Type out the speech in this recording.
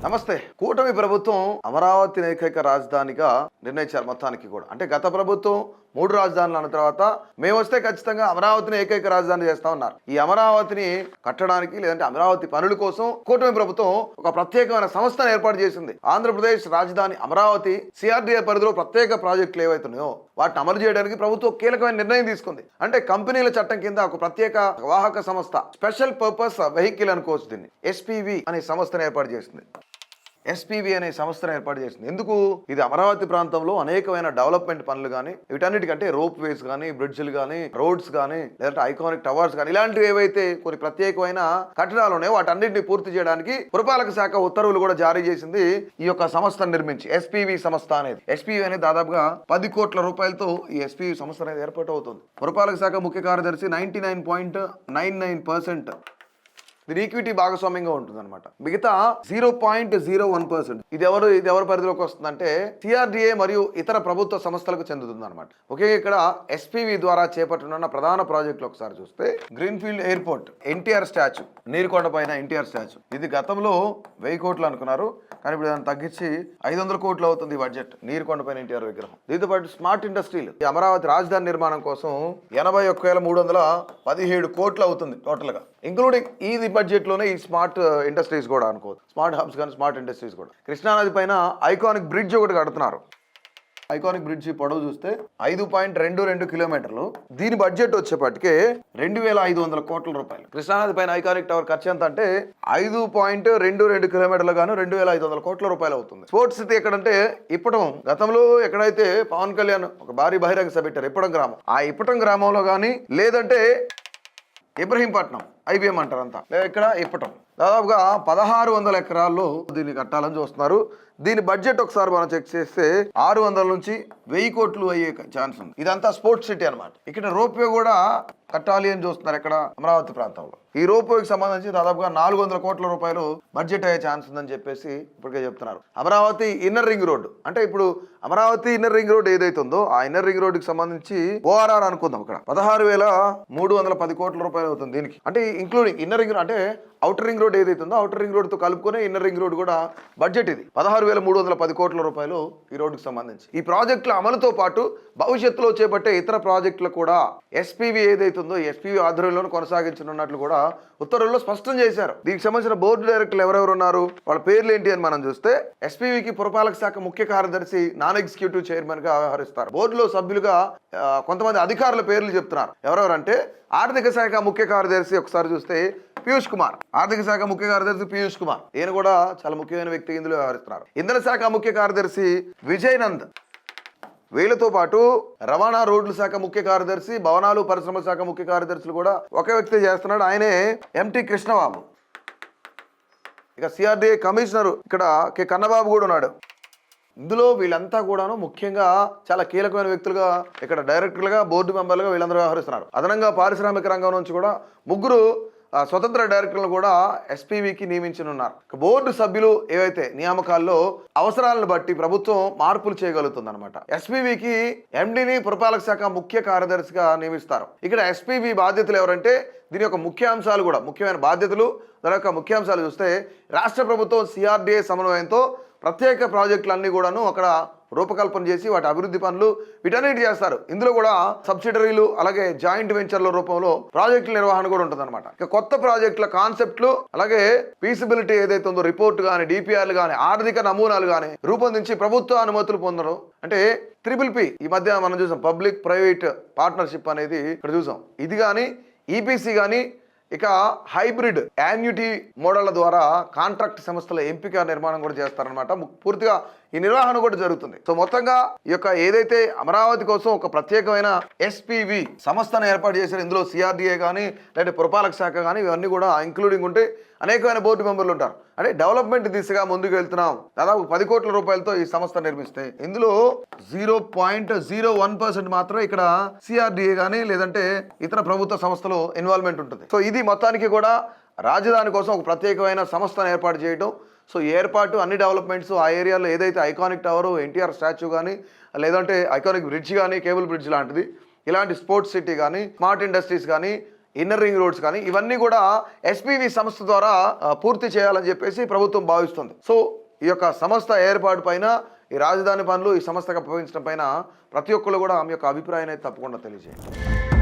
నమస్తే. కూటమి ప్రభుత్వం అమరావతిని ఏకైక రాజధానిగా నిర్ణయించారు మొత్తానికి కూడా. అంటే గత ప్రభుత్వం 3 రాజధానులు అన్న తర్వాత మేము వస్తే ఖచ్చితంగా అమరావతిని ఏకైక రాజధాని చేస్తా ఉన్నారు. ఈ అమరావతిని కట్టడానికి లేదంటే అమరావతి పనుల కోసం కూటమి ప్రభుత్వం ఒక ప్రత్యేకమైన సంస్థను ఏర్పాటు చేసింది. ఆంధ్రప్రదేశ్ రాజధాని అమరావతి సిఆర్డీఏ పరిధిలో ప్రత్యేక ప్రాజెక్టులు ఏవైతున్నాయో వాటిని అమలు చేయడానికి ప్రభుత్వం కీలకమైన నిర్ణయం తీసుకుంది. అంటే కంపెనీల చట్టం కింద ఒక ప్రత్యేక వాహక సంస్థ, స్పెషల్ పర్పస్ వెహికల్ అనుకోవచ్చు, దీన్ని ఎస్పీవి అనే సంస్థను ఏర్పాటు చేసింది. ఎస్పీవి అనే సంస్థను ఏర్పాటు చేసింది. ఎందుకు? ఇది అమరావతి ప్రాంతంలో అనేకమైన డెవలప్మెంట్ పనులు కానీ, వీటన్నిటికంటే రోప్ వేస్ కానీ, బ్రిడ్జ్లు కానీ, రోడ్స్ కానీ, లేదంటే ఐకానిక్ టవర్స్ కానీ, ఇలాంటివి ఏవైతే కొన్ని ప్రత్యేకమైన కట్టడాలు ఉన్నాయో వాటన్నింటినీ పూర్తి చేయడానికి పురపాలక శాఖ ఉత్తర్వులు కూడా జారీ చేసింది. ఈ యొక్క సంస్థను నిర్మించి ఎస్పీవి సంస్థ అనేది, ఎస్పీవి అనేది దాదాపుగా 10 కోట్ల రూపాయలతో ఈ ఎస్పీవి సంస్థ అనేది ఏర్పాటు అవుతుంది. పురపాలక శాఖ ముఖ్య కార్యదర్శి 99.99% దీని ఈక్విటీ భాగస్వామ్యంగా ఉంటుంది అనమాట. మిగతా 0.01% ఇది ఎవరి పరిధిలోకి వస్తుందంటే సిఆర్డీఏ మరియు ఇతర ప్రభుత్వ సంస్థలకు చెందుతుంది అనమాట. ఒకే ఇక్కడ ఎస్పీవి ద్వారా చేపట్టనున్న ప్రధాన ప్రాజెక్టులు ఒకసారి చూస్తే greenfield airport, NTR statue, Neerukonda పైన ఎన్టీఆర్ స్టాచ్యూ. ఇది గతంలో 1000 కోట్లు అనుకున్నారు, కానీ ఇప్పుడు దాన్ని తగ్గించి 500 కోట్లు అవుతుంది బడ్జెట్. నీరుకొండ పైన ఎన్టీఆర్ విగ్రహం. దీంతో పాటు స్మార్ట్ ఇండస్ట్రీలు, ఈ అమరావతి రాజధాని నిర్మాణం కోసం 81,317 కోట్లు అవుతుంది టోటల్ గా, ఇంక్లూడింగ్ ఈ బడ్జెట్ లోనే ఈ స్మార్ట్ ఇండస్ట్రీస్ కూడా అనుకోవచ్చు. స్మార్ట్ హబ్స్ కానీ స్మార్ట్ ఇండస్ట్రీస్ కూడా. కృష్ణానది పైన ఐకానిక్ బ్రిడ్జ్ ఒకటి కడుతున్నారు. ఐకానిక్ బ్రిడ్జ్ పొడవు చూస్తే 5.22 కిలోమీటర్లు. దీని బడ్జెట్ వచ్చేపటికే 2,500 కోట్ల రూపాయలు. కృష్ణానది పైన ఐకానిక్ టవర్ ఖర్చు ఎంత అంటే 5.22 కిలోమీటర్లు గాను 2,500 కోట్ల రూపాయలు అవుతుంది. స్పోర్ట్స్ సిటీ ఎక్కడంటే ఇప్పటం. గతంలో ఎక్కడైతే పవన్ కళ్యాణ్ ఒక భారీ బహిరంగ సభ పెట్టారు ఇప్పటం గ్రామం, ఆ ఇప్పటం గ్రామంలో కానీ, లేదంటే ఇబ్రహీంపట్నం ఐబీఎం అంటారు అంతా, ఇక్కడ ఇప్పటం దాదాపుగా 1600 ఎకరాల్లో దీన్ని కట్టాలని చూస్తున్నారు. దీని బడ్జెట్ ఒకసారి మనం చెక్ చేస్తే 600 నుంచి 1000 కోట్లు అయ్యే ఛాన్స్ ఉంది. ఇదంతా స్పోర్ట్స్ సిటీ అనమాట. ఇక్కడ రోప్వే కూడా కట్టాలి అని చూస్తున్నారు ఇక్కడ అమరావతి ప్రాంతంలో. ఈ రోప్వేకి సంబంధించి దాదాపుగా 400 కోట్ల రూపాయలు బడ్జెట్ అయ్యే ఛాన్స్ ఉందని చెప్పేసి ఇప్పటికే చెప్తున్నారు. అమరావతి ఇన్నర్ రింగ్ రోడ్డు, అంటే ఇప్పుడు అమరావతి ఇన్నర్ రింగ్ రోడ్ ఏదైతే ఉందో ఆ ఇన్నర్ రింగ్ రోడ్డుకి సంబంధించి ఓఆర్ఆర్ అనుకుందాం, ఇక్కడ 16,310 కోట్ల రూపాయలు అవుతుంది దీనికి. అంటే ఇంక్లూడింగ్ ఇన్నర్ రింగ్, అంటే అవుటర్ రింగ్ రోడ్ ఏదైతే ఉందో అవుటర్ రింగ్ రోడ్తో కలుపుకొని ఇన్నర్ రింగ్ రోడ్ కూడా బడ్జెట్ ఇది 16,310 కోట్ల రూపాయలు ఈ రోడ్డుకి సంబంధించి. ఈ ప్రాజెక్టుల అమలుతో పాటు భవిష్యత్తులో చేపట్టే ఇతర ప్రాజెక్టులు కూడా ఎస్పీవి ఏదైతే ఉందో ఎస్పీవి ఆధ్వర్యంలో కొనసాగించనున్నట్లు కూడా ఉత్తర్వుల్లో స్పష్టం చేశారు. దీనికి సంబంధించిన బోర్డు డైరెక్టర్లు ఎవరెవరు ఉన్నారు, వాళ్ళ పేర్లు ఏంటి అని మనం చూస్తే ఎస్పీవికి పురపాలక శాఖ ముఖ్య కార్యదర్శి నాన్ ఎగ్జిక్యూటివ్ చైర్మన్ గా వ్యవహరిస్తారు. బోర్డులో సభ్యులుగా కొంతమంది అధికారుల పేర్లు చెప్తున్నారు. ఎవరెవరంటే ఆర్థిక శాఖ ముఖ్య కార్యదర్శి ఒకసారి చూస్తే పీయూష్ కుమార్, ఆర్థిక శాఖ ముఖ్య కార్యదర్శి పీయూష్ కుమార్, ఈయన కూడా చాలా ముఖ్యమైన వ్యక్తి ఇందులో వ్యవహరిస్తున్నారు. ఇంధన శాఖ ముఖ్య కార్యదర్శి విజయ్ నంద్. వీళ్ళతో పాటు రవాణా రోడ్ల శాఖ ముఖ్య కార్యదర్శి, భవనాలు పరిశ్రమల శాఖ ముఖ్య కార్యదర్శులు కూడా ఒకే వ్యక్తి చేస్తున్నాడు, ఆయనే ఎంటీ కృష్ణబాబు. ఇక సిఆర్డీఏ కమిషనర్ ఇక్కడ కె కన్నబాబు కూడా ఉన్నాడు. ఇందులో వీళ్ళంతా కూడాను ముఖ్యంగా చాలా కీలకమైన వ్యక్తులుగా, ఇక్కడ డైరెక్టర్లుగా, బోర్డు మెంబర్లుగా వీళ్ళందరూ వ్యవహరిస్తున్నారు. అదనంగా పారిశ్రామిక రంగం నుంచి కూడా 3 స్వతంత్ర డైరెక్టర్లు కూడా ఎస్పీవికి నియమించనున్నారు. బోర్డు సభ్యులు ఏవైతే నియామకాల్లో అవసరాలను బట్టి ప్రభుత్వం మార్పులు చేయగలుగుతుంది అనమాట. ఎస్పీవికి ఎండీని పురపాలక శాఖ ముఖ్య కార్యదర్శిగా నియమిస్తారు. ఇక్కడ ఎస్పీవి బాధ్యతలు ఎవరంటే దీని యొక్క ముఖ్యాంశాలు కూడా, ముఖ్యమైన బాధ్యతలు, దాని యొక్క ముఖ్యాంశాలు చూస్తే రాష్ట్ర ప్రభుత్వం సిఆర్డీఏ సమన్వయంతో ప్రత్యేక ప్రాజెక్టులన్నీ కూడాను అక్కడ రూపకల్పన చేసి వాటి అభివృద్ధి పనులు వీటన్నిటి చేస్తారు. ఇందులో కూడా సబ్సిడరీలు అలాగే జాయింట్ వెంచర్ల రూపంలో ప్రాజెక్టుల నిర్వహణ కూడా ఉంటుంది అనమాట. ఇక కొత్త ప్రాజెక్టుల కాన్సెప్ట్లు అలాగే ఫీజిబిలిటీ ఏదైతే ఉందో రిపోర్ట్ కానీ, డిపిఆర్లు కానీ, ఆర్థిక నమూనాలు కానీ రూపొందించి ప్రభుత్వ అనుమతులు పొందడం. అంటే PPP ఈ మధ్య మనం చూసాం, పబ్లిక్ ప్రైవేట్ పార్ట్నర్షిప్ అనేది ఇక్కడ చూసాం. ఇది కానీ ఈపీసీ కానీ, ఇక హైబ్రిడ్ యాన్యుటీ మోడళ్ల ద్వారా కాంట్రాక్ట్ సంస్థల ఎంపిక నిర్మాణం కూడా చేస్తారనమాట. పూర్తిగా ఈ నిర్వహణ కూడా జరుగుతుంది. సో మొత్తంగా ఈ యొక్క ఏదైతే అమరావతి కోసం ఒక ప్రత్యేకమైన ఎస్పీవి సంస్థను ఏర్పాటు చేశారు, ఇందులో సిఆర్డీఏ కానీ లేదంటే పురపాలక శాఖ కానీ ఇవన్నీ కూడా ఇంక్లూడింగ్ ఉంటే అనేకమైన బోర్డు మెంబర్లు ఉంటారు. అంటే డెవలప్మెంట్ దిశగా ముందుకు వెళ్తున్నాం. దాదాపు 10 కోట్ల రూపాయలతో ఈ సంస్థ నిర్మిస్తే ఇందులో 0.01% మాత్రమే ఇక్కడ సిఆర్డీఏ కానీ లేదంటే ఇతర ప్రభుత్వ సంస్థలు ఇన్వాల్వ్మెంట్ ఉంటుంది. సో ఇది మొత్తానికి కూడా రాజధాని కోసం ఒక ప్రత్యేకమైన సంస్థను ఏర్పాటు చేయడం. సో ఏర్పాటు అన్ని డెవలప్మెంట్స్ ఆ ఏరియాలో ఏదైతే ఐకానిక్ టవర్, ఎన్టీఆర్ స్టాచ్యూ కానీ, లేదంటే ఐకానిక్ బ్రిడ్జ్ కానీ, కేబుల్ బ్రిడ్జ్ లాంటిది, ఇలాంటి స్పోర్ట్స్ సిటీ కానీ, స్మార్ట్ ఇండస్ట్రీస్ కానీ, ఇన్నర్ రింగ్ రోడ్స్ కానీ ఇవన్నీ కూడా ఎస్పీవి సంస్థ ద్వారా పూర్తి చేయాలని చెప్పేసి ప్రభుత్వం భావిస్తుంది. సో ఈ యొక్క సంస్థ ఏర్పాటు పైన, ఈ రాజధాని పనులు ఈ సంస్థకు అప్పగించడం పైన ప్రతి ఒక్కరు కూడా ఆమె యొక్క అభిప్రాయాన్ని తప్పకుండా తెలియజేయండి.